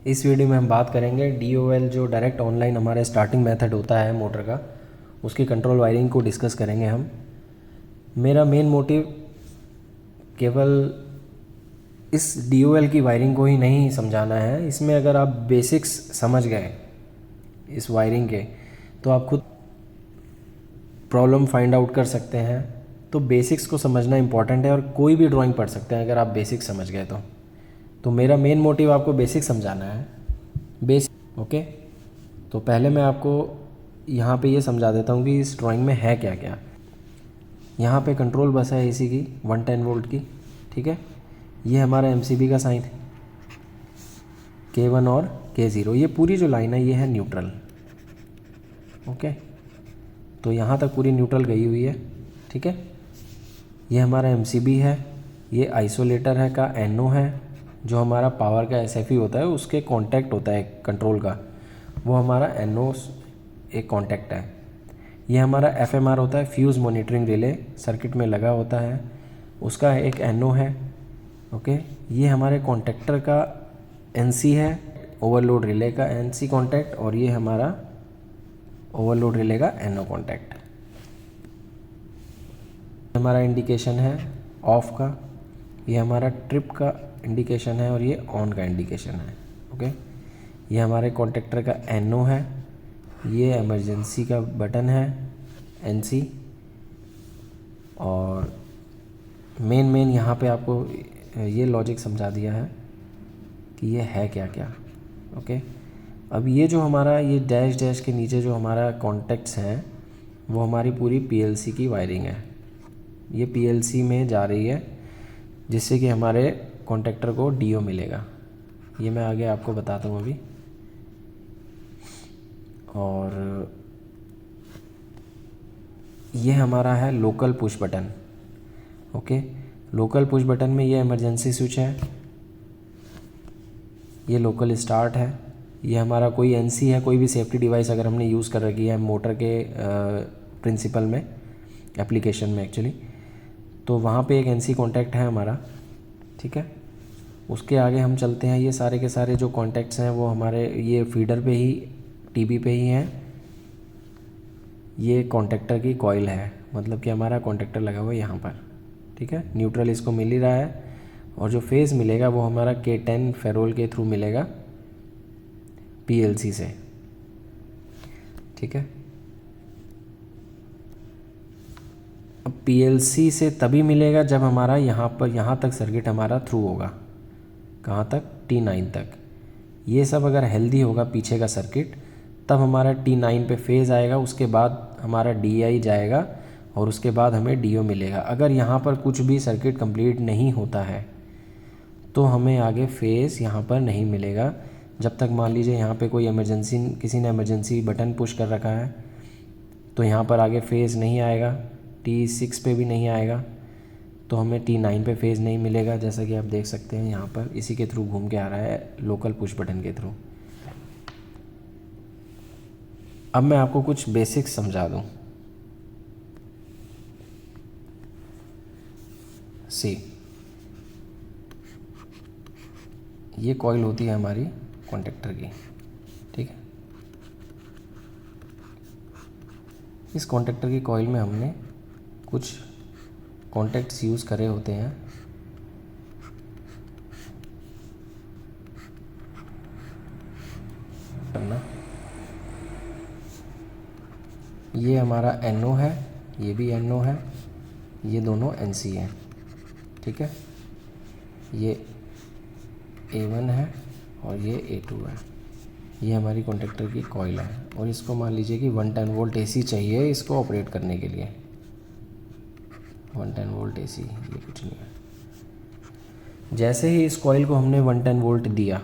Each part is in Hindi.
इस वीडियो में हम बात करेंगे DOL जो डायरेक्ट ऑनलाइन हमारा स्टार्टिंग मेथड होता है मोटर का, उसकी कंट्रोल वायरिंग को डिस्कस करेंगे हम। मेरा मेन मोटिव केवल इस DOL की वायरिंग को ही नहीं समझाना है। इसमें अगर आप बेसिक्स समझ गए इस वायरिंग के तो आप खुद प्रॉब्लम फाइंड आउट कर सकते हैं। तो बेसिक्स को समझना इम्पॉर्टेंट है और कोई भी ड्राइंग पढ़ सकते हैं अगर आप बेसिक्स समझ गए तो मेरा मेन मोटिव आपको बेसिक समझाना है। Basic okay. तो पहले मैं आपको यहाँ पे ये समझा देता हूँ कि इस ड्राइंग में है क्या क्या। यहाँ पे कंट्रोल बस है AC की 110 वोल्ट की, ठीक है। ये हमारा MCB का साइन है, K1 और K0। ये पूरी जो लाइन है ये है न्यूट्रल, ओके। तो यहाँ तक पूरी न्यूट्रल गई हुई है, ठीक है। ये हमारा MCB है, ये आइसोलेटर है का NO है, जो हमारा पावर का SFE होता है उसके कांटेक्ट होता है कंट्रोल का, वो हमारा NO एक कांटेक्ट है। ये हमारा FMR होता है, फ्यूज़ मॉनिटरिंग रिले, सर्किट में लगा होता है, उसका एक NO है, ओके। ये हमारे कॉन्टेक्टर का NC है, ओवरलोड रिले का NC कांटेक्ट, और ये हमारा ओवरलोड रिले का NO कांटेक्ट। हमारा इंडिकेशन है ऑफ का, ये हमारा ट्रिप का इंडिकेशन है, और ये ऑन का इंडिकेशन है, ओके। ये हमारे कॉन्टेक्टर का NO है, ये इमरजेंसी का बटन है NC, और मेन यहाँ पे आपको ये लॉजिक समझा दिया है कि ये है क्या क्या, ओके। अब ये जो हमारा ये डैश डैश के नीचे जो हमारा कॉन्टेक्ट्स हैं वो हमारी पूरी PLC की वायरिंग है। ये PLC में जा रही है जिससे कि हमारे कॉन्टेक्टर को DO मिलेगा। ये मैं आगे आपको बताता हूँ अभी। और ये हमारा है local push button, okay. Local push button में ये इमरजेंसी स्विच है, ये लोकल स्टार्ट है, ये हमारा कोई NC है, कोई भी सेफ्टी डिवाइस अगर हमने यूज़ कर रखी है मोटर के प्रिंसिपल में, एप्लीकेशन में एक्चुअली, तो वहाँ पे एक NC कॉन्टैक्ट है हमारा, ठीक है। उसके आगे हम चलते हैं। ये सारे के सारे जो कॉन्टैक्ट्स हैं वो हमारे ये फीडर पे ही, TB पे ही हैं। ये कॉन्टैक्टर की कॉइल है, मतलब कि हमारा कॉन्टैक्टर लगा हुआ है यहाँ पर, ठीक है। न्यूट्रल इसको मिल ही रहा है, और जो फेज़ मिलेगा वो हमारा K10 फेरोल के थ्रू मिलेगा PLC से, ठीक है। अब PLC से तभी मिलेगा जब हमारा यहाँ तक सर्किट हमारा थ्रू होगा। कहाँ तक? T9 तक। ये सब अगर हेल्दी होगा पीछे का सर्किट, तब हमारा T9 पे फेज़ आएगा, उसके बाद हमारा DI जाएगा, और उसके बाद हमें DO मिलेगा। अगर यहाँ पर कुछ भी सर्किट कंप्लीट नहीं होता है तो हमें आगे फेज़ यहाँ पर नहीं मिलेगा। जब तक मान लीजिए यहाँ पे कोई इमरजेंसी, किसी ने इमरजेंसी बटन पुश कर रखा है तो यहाँ पर आगे फेज़ नहीं आएगा, T6 पे भी नहीं आएगा, तो हमें T9 पे फेज़ नहीं मिलेगा। जैसा कि आप देख सकते हैं यहाँ पर इसी के थ्रू घूम के आ रहा है, लोकल पुश बटन के थ्रू। अब मैं आपको कुछ बेसिक्स समझा दूँ। सी, ये कॉइल होती है हमारी कॉन्टेक्टर की, ठीक है। इस कॉन्टेक्टर की कॉइल में हमने कुछ कॉन्टैक्ट्स यूज़ करे होते हैं। करना, ये हमारा NO है, ये भी NO है, ये दोनों NC हैं, ठीक है। ये A1 है और ये A2 है। ये हमारी कॉन्टेक्टर की कॉइल है, और इसको मान लीजिए कि 110 वोल्ट AC चाहिए इसको ऑपरेट करने के लिए। 110 वोल्ट AC, ये कुछ नहीं है। जैसे ही इस कॉइल को हमने 110 वोल्ट दिया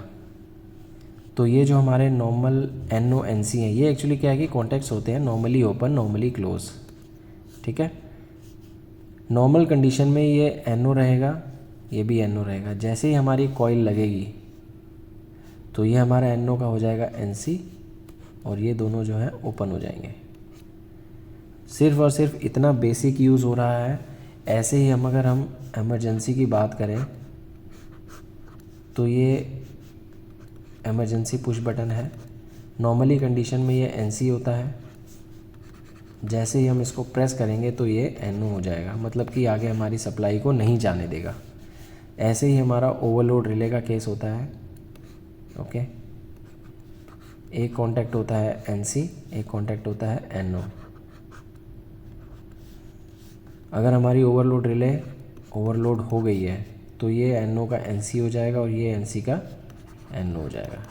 तो ये जो हमारे नॉर्मल NO NC हैं, ये एक्चुअली क्या है कि कॉन्टैक्ट्स होते हैं नॉर्मली ओपन नॉर्मली क्लोज, ठीक है। नॉर्मल कंडीशन में ये NO रहेगा, ये भी NO रहेगा। जैसे ही हमारी कॉइल लगेगी तो ये हमारा NO का हो जाएगा NC, और ये दोनों जो है ओपन हो जाएंगे। सिर्फ और सिर्फ इतना बेसिक यूज़ हो रहा है। ऐसे ही अगर हम इमरजेंसी की बात करें तो ये इमरजेंसी पुश बटन है। नॉर्मली कंडीशन में ये NC होता है, जैसे ही हम इसको प्रेस करेंगे तो ये NO हो जाएगा, मतलब कि आगे हमारी सप्लाई को नहीं जाने देगा। ऐसे ही हमारा ओवरलोड रिले का केस होता है। ओके, एक कॉन्टैक्ट होता है NC, एक कॉन्टैक्ट होता है NO। अगर हमारी ओवरलोड रिले ओवरलोड हो गई है तो ये NO का NC हो जाएगा और ये NC का NO हो जाएगा।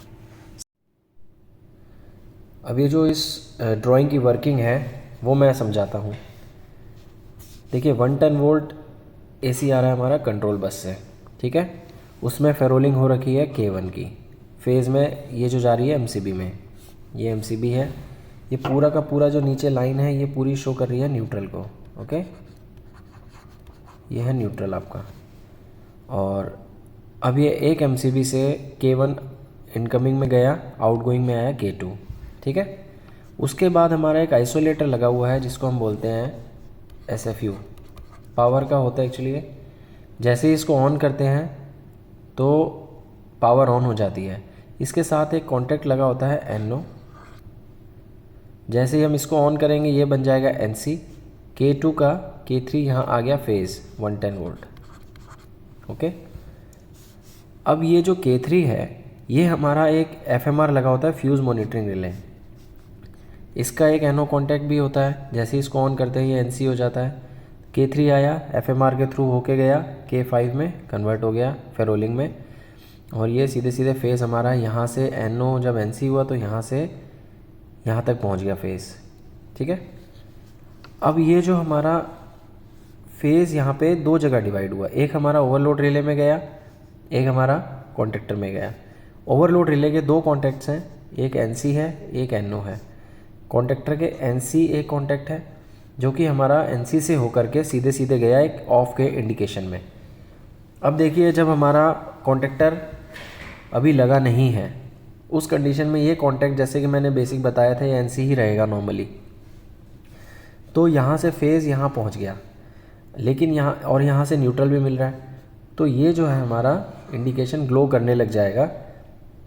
अब ये जो इस ड्राइंग की वर्किंग है वो मैं समझाता हूँ। देखिए 110 वोल्ट AC आ रहा है हमारा कंट्रोल बस से, ठीक है। उसमें फेरोलिंग हो रखी है K1 की फेज़ में, ये जो जा रही है MCB में, ये MCB है। ये पूरा का पूरा जो नीचे लाइन है ये पूरी शो कर रही है न्यूट्रल को। ओके, ये है न्यूट्रल आपका। और अब ये एक MCB से K1 इनकमिंग में गया, आउटगोइंग में आया K2, ठीक है। उसके बाद हमारा एक आइसोलेटर लगा हुआ है जिसको हम बोलते हैं SFU, पावर का होता है एक्चुअली ये। जैसे ही इसको ऑन करते हैं तो पावर ऑन हो जाती है। इसके साथ एक कॉन्टैक्ट लगा होता है NO। जैसे ही हम इसको ऑन करेंगे ये बन जाएगा NC, K2 का K3 यहाँ आ गया फेज़ 110 वोल्ट। ओके, अब ये जो K3 है ये हमारा एक FMR लगा होता है, फ्यूज़ मॉनिटरिंग रिले। इसका एक NO कॉन्टैक्ट भी होता है। जैसे ही इसको ऑन करते हैं ये NC हो जाता है। K3 आया, FMR के थ्रू होके गया, K5 में कन्वर्ट हो गया फेरोलिंग में, और ये सीधे सीधे फेज़ हमारा यहाँ से NO जब NC हुआ तो यहाँ से यहाँ तक पहुँच गया फेज़, ठीक है। अब ये जो हमारा फेज़ यहाँ पे दो जगह डिवाइड हुआ, एक हमारा ओवरलोड रिले में गया, एक हमारा कॉन्टेक्टर में गया। ओवरलोड रिले के दो कॉन्टैक्ट्स हैं, एक NC है एक NO है। कॉन्टेक्टर के NC एक कॉन्टैक्ट है जो कि हमारा NC से होकर के सीधे सीधे गया एक ऑफ के इंडिकेशन में। अब देखिए जब हमारा कॉन्टेक्टर अभी लगा नहीं है उस कंडीशन में ये कॉन्टैक्ट, जैसे कि मैंने बेसिक बताया था, ये NC ही रहेगा नॉर्मली। तो यहाँ से फेज़ यहाँ पहुँच गया, लेकिन यहाँ से न्यूट्रल भी मिल रहा है। तो ये जो है हमारा इंडिकेशन ग्लो करने लग जाएगा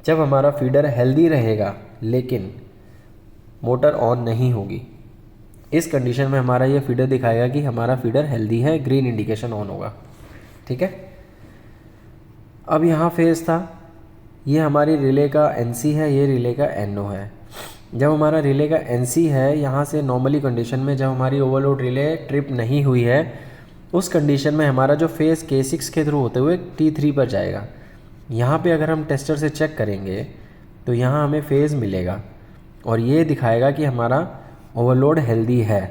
जब हमारा फीडर हेल्दी रहेगा लेकिन मोटर ऑन नहीं होगी। इस कंडीशन में हमारा ये फीडर दिखाएगा कि हमारा फीडर हेल्दी है, ग्रीन इंडिकेशन ऑन होगा, ठीक है। अब यहाँ फेज़ था, ये हमारी रिले का NC है, ये रिले का NO है। जब हमारा रिले का NC है, यहाँ से नॉर्मली कंडीशन में जब हमारी ओवरलोड रिले ट्रिप नहीं हुई है उस कंडीशन में हमारा जो फेज़ K6 के थ्रू होते हुए T3 पर जाएगा। यहाँ पे अगर हम टेस्टर से चेक करेंगे तो यहाँ हमें फेज़ मिलेगा और ये दिखाएगा कि हमारा ओवरलोड हेल्दी है,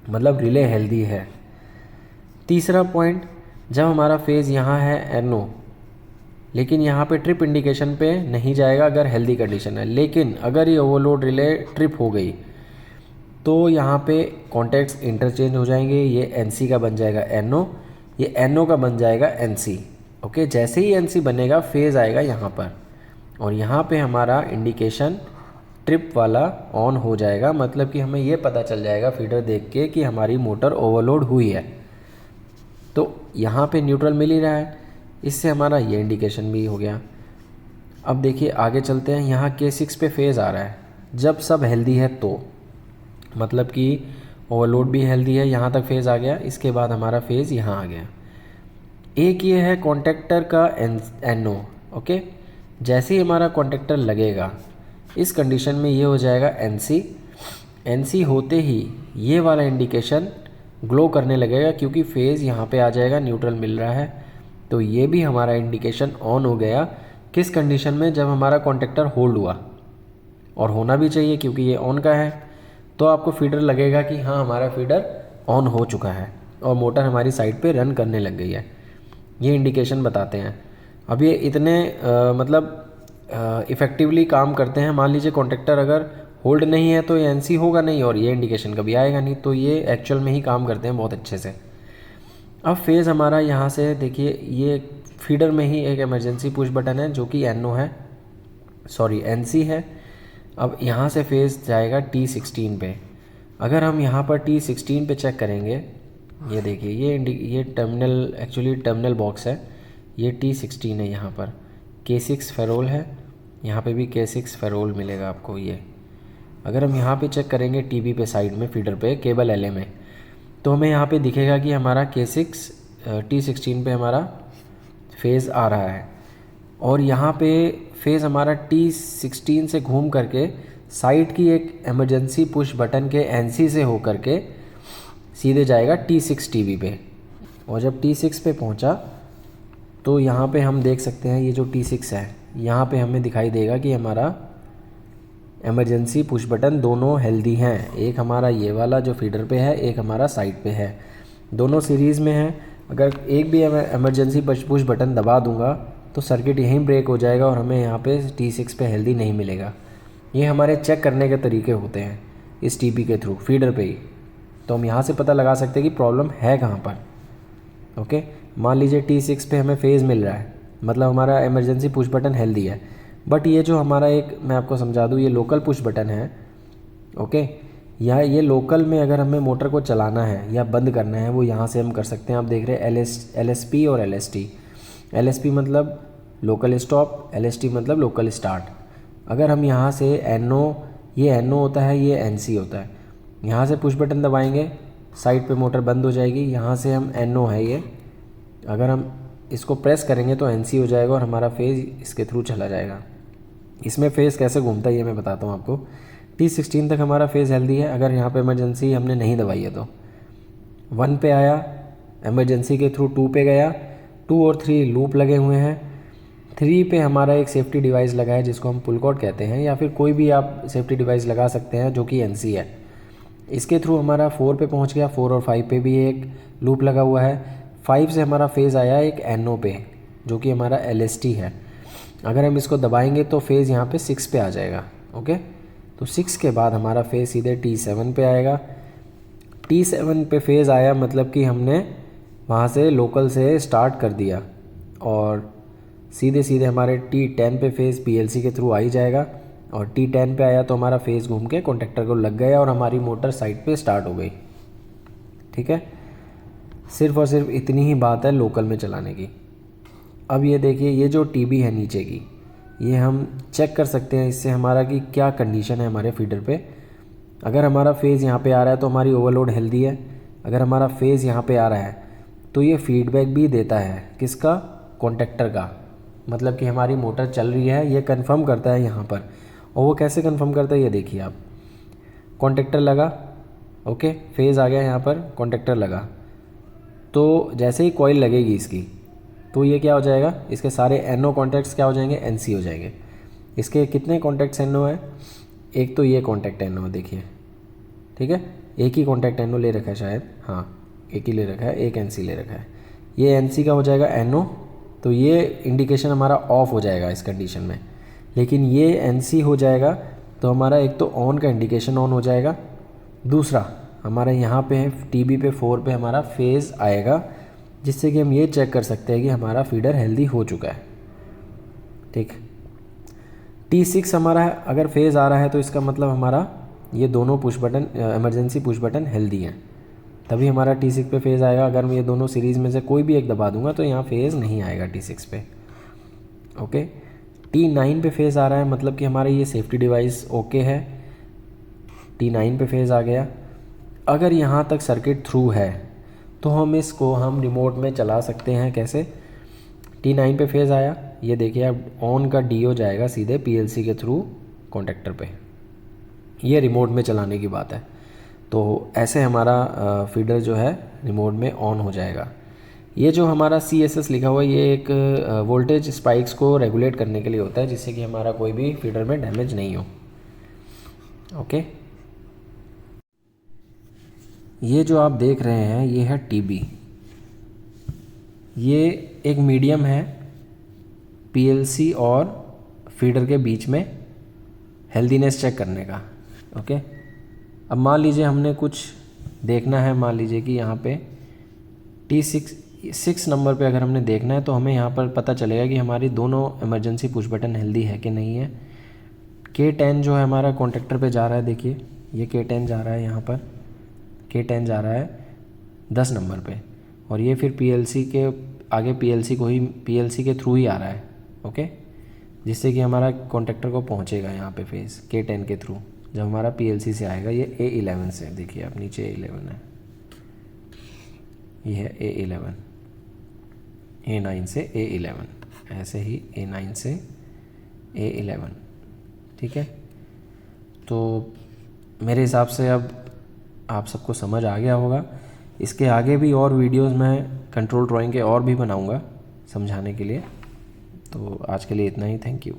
मतलब रिले हेल्दी है। तीसरा पॉइंट, जब हमारा फेज़ यहाँ है NO लेकिन यहाँ पे ट्रिप इंडिकेशन पे नहीं जाएगा अगर हेल्दी कंडीशन है, लेकिन अगर ये ओवरलोड रिले ट्रिप हो गई तो यहाँ पे कॉन्टैक्ट्स इंटरचेंज हो जाएंगे। ये NC का बन जाएगा NO, ये NO का बन जाएगा NC। ओके, जैसे ही NC बनेगा फेज़ आएगा यहाँ पर और यहाँ पे हमारा इंडिकेशन ट्रिप वाला ऑन हो जाएगा, मतलब कि हमें ये पता चल जाएगा फीडर देख के कि हमारी मोटर ओवरलोड हुई है। तो यहाँ पे न्यूट्रल मिल ही रहा है, इससे हमारा ये इंडिकेशन भी हो गया। अब देखिए आगे चलते हैं, यहाँ K6 पे फेज़ आ रहा है जब सब हेल्दी है, तो मतलब कि ओवरलोड भी हेल्दी है, यहाँ तक फेज़ आ गया। इसके बाद हमारा फेज़ यहाँ आ गया। एक ये है कॉन्टेक्टर का NO। ओके, जैसे ही हमारा कॉन्टेक्टर लगेगा इस कंडीशन में ये हो जाएगा NC होते ही ये वाला इंडिकेशन ग्लो करने लगेगा क्योंकि फेज़ यहाँ पे आ जाएगा, न्यूट्रल मिल रहा है। तो ये भी हमारा इंडिकेशन ऑन हो गया। किस कंडीशन में? जब हमारा कॉन्टेक्टर होल्ड हुआ, और होना भी चाहिए क्योंकि ये ऑन का है। तो आपको फीडर लगेगा कि हाँ हमारा फीडर ऑन हो चुका है और मोटर हमारी साइड पे रन करने लग गई है। ये इंडिकेशन बताते हैं। अब ये इतने इफ़ेक्टिवली काम करते हैं। मान लीजिए कॉन्टेक्टर अगर होल्ड नहीं है तो ये NC होगा नहीं और ये इंडिकेशन कभी आएगा नहीं। तो ये एक्चुअल में ही काम करते हैं बहुत अच्छे से। अब फेज़ हमारा यहाँ से देखिए, ये फीडर में ही एक इमरजेंसी पुश बटन है जो कि NC है। अब यहाँ से फेज़ जाएगा T16 पे। अगर हम यहाँ पर T16 पे चेक करेंगे, ये देखिए ये टर्मिनल बॉक्स है, ये T16 है। यहाँ पर K6 फेरोल है यहाँ पे भी K6 फेरोल मिलेगा आपको। ये अगर हम यहाँ पे चेक करेंगे टीबी पे साइड में फीडर पे केबल LA में, तो हमें यहाँ पे दिखेगा कि हमारा K6 T16 पे हमारा फेज़ आ रहा है, और यहाँ पे फेज़ हमारा T16 से घूम करके साइड की एक इमरजेंसी पुश बटन के NC से हो करके सीधे जाएगा T6 टीबी पे। और जब T6 पे पहुँचा तो यहाँ पे हम देख सकते हैं ये जो T6 है, यहाँ पे हमें दिखाई देगा कि हमारा इमरजेंसी पुश बटन दोनों हेल्दी हैं। एक हमारा ये वाला जो फीडर पे है, एक हमारा साइड पे है, दोनों सीरीज़ में है। अगर एक भी इमरजेंसी पुश बटन दबा दूंगा तो सर्किट यहीं ब्रेक हो जाएगा और हमें यहाँ पे T6 पे हेल्दी नहीं मिलेगा। ये हमारे चेक करने के तरीके होते हैं इस टीबी के थ्रू फीडर पे ही। तो हम यहाँ से पता लगा सकते हैं कि प्रॉब्लम है कहाँ पर। ओके, मान लीजिए T6 पे हमें फेज़ मिल रहा है, मतलब हमारा इमरजेंसी पुश बटन हेल्दी है, बट ये जो हमारा एक, मैं आपको समझा दूँ, ये लोकल पुश बटन है। ओके, या ये लोकल में अगर हमें मोटर को चलाना है या बंद करना है, वो यहाँ से हम कर सकते हैं। आप देख रहे हैं LSP और LST। LSP मतलब लोकल स्टॉप, LST मतलब लोकल स्टार्ट। अगर हम यहाँ से ये NO होता है, ये NC होता है, यहाँ से पुश बटन दबाएंगे साइड पे मोटर बंद हो जाएगी। यहाँ से हम NO है ये, अगर हम इसको प्रेस करेंगे तो NC हो जाएगा और हमारा फेज़ इसके थ्रू चला जाएगा। इसमें फेज़ कैसे घूमता है ये मैं बताता हूँ आपको। T16 तक हमारा फेज़ हेल्दी है। अगर यहाँ पे इमरजेंसी हमने नहीं दबाई है तो 1 पे आया, इमरजेंसी के थ्रू 2 पे गया, 2 और 3 लूप लगे हुए हैं, 3 पे हमारा एक सेफ्टी डिवाइस लगा है जिसको हम पुल कॉर्ड कहते हैं, या फिर कोई भी आप सेफ्टी डिवाइस लगा सकते हैं जो कि NC है। इसके थ्रू हमारा 4 पे पहुंच गया, 4 और 5 पे भी एक लूप लगा हुआ है। 5 से हमारा फेज़ आया एक NO पे जो कि हमारा LST है। अगर हम इसको दबाएंगे तो फेज़ यहाँ पे 6 पे आ जाएगा। ओके, तो 6 के बाद हमारा फेज़ सीधे T7 पे आएगा। T7 पे फेज़ आया मतलब कि हमने वहाँ से लोकल से स्टार्ट कर दिया और सीधे सीधे हमारे T10 पे फेज़ PLC के थ्रू आ ही जाएगा। और T10 पे आया तो हमारा फेज़ घूम के कॉन्टेक्टर को लग गया और हमारी मोटर साइड पे स्टार्ट हो गई। ठीक है, सिर्फ और सिर्फ इतनी ही बात है लोकल में चलाने की। अब ये देखिए, ये जो टीबी है नीचे की, ये हम चेक कर सकते हैं इससे हमारा कि क्या कंडीशन है हमारे फीडर पे। अगर हमारा फेज़ यहाँ पे आ रहा है तो हमारी ओवरलोड हेल्दी है। अगर हमारा फेज़ यहाँ पे आ रहा है तो ये फीडबैक भी देता है किसका, कॉन्टेक्टर का, मतलब कि हमारी मोटर चल रही है, ये कंफर्म करता है यहाँ पर। और वो कैसे कंफर्म करता है ये देखिए आप, कॉन्टेक्टर लगा, ओके, फेज़ आ गया यहाँ पर, कॉन्टेक्टर लगा, तो जैसे ही कॉइल लगेगी इसकी तो ये क्या हो जाएगा, इसके सारे NO कॉन्टैक्ट्स क्या हो जाएंगे, NC हो जाएंगे। इसके कितने कॉन्टैक्ट्स NO है, एक तो ये कॉन्टैक्ट NO देखिए, ठीक है, एक ही कॉन्टैक्ट NO ले रखा है शायद, हाँ एक ही ले रखा है, एक NC ले रखा है। ये NC का हो जाएगा NO, तो ये इंडिकेशन हमारा ऑफ हो जाएगा इस कंडीशन में। लेकिन ये NC हो जाएगा तो हमारा एक तो ऑन का इंडिकेशन ऑन हो जाएगा, दूसरा हमारा यहाँ पे टीबी पे 4 पे हमारा फेज़ आएगा, जिससे कि हम ये चेक कर सकते हैं कि हमारा फीडर हेल्दी हो चुका है। ठीक, T6 हमारा अगर फेज़ आ रहा है तो इसका मतलब हमारा ये दोनों push button, emergency push button healthy हैं, तभी हमारा T6 पे फेज़ आएगा। अगर मैं ये दोनों सीरीज़ में से कोई भी एक दबा दूंगा तो यहाँ फेज़ नहीं आएगा T6 पे। ओके, T9 पे फेज़ आ रहा है मतलब कि हमारा ये सेफ्टी डिवाइस ओके है, T9 पे फेज़ आ गया। अगर यहाँ तक सर्किट थ्रू है तो हम इसको रिमोट में चला सकते हैं। कैसे, T9 पे फेज़ आया, ये देखिए अब ऑन का DO जाएगा सीधे PLC के थ्रू कॉन्टेक्टर पे, ये रिमोट में चलाने की बात है। तो ऐसे हमारा फीडर जो है रिमोट में ऑन हो जाएगा। ये जो हमारा CSS लिखा हुआ है ये एक वोल्टेज स्पाइक्स को रेगुलेट करने के लिए होता है, जिससे कि हमारा कोई भी फीडर में डैमेज नहीं हो। ओके, ये जो आप देख रहे हैं ये है टीबी, ये एक मीडियम है PLC और फीडर के बीच में हेल्दीनेस चेक करने का। ओके, अब मान लीजिए हमने कुछ देखना है, मान लीजिए कि यहाँ पे T6 नंबर पे अगर हमने देखना है तो हमें यहाँ पर पता चलेगा कि हमारी दोनों इमरजेंसी पुश बटन हेल्दी है कि नहीं है। K10 जो है हमारा कॉन्टेक्टर पे जा रहा है, देखिए ये K10 जा रहा है, यहाँ पर K10 जा रहा है 10 नंबर पे, और ये फिर PLC के आगे PLC के थ्रू ही आ रहा है। ओके, जिससे कि हमारा कॉन्ट्रैक्टर को पहुंचेगा यहाँ पे फेस K10 के थ्रू जब हमारा PLC से आएगा। ये A11 से, देखिए आप नीचे A11 है, ये है A11, A9 से A11, ऐसे ही A9 से A11, ठीक है। तो मेरे हिसाब से अब आप सबको समझ आ गया होगा। इसके आगे भी और वीडियोस मैं कंट्रोल ड्राइंग के और भी बनाऊंगा समझाने के लिए। तो आज के लिए इतना ही, थैंक यू।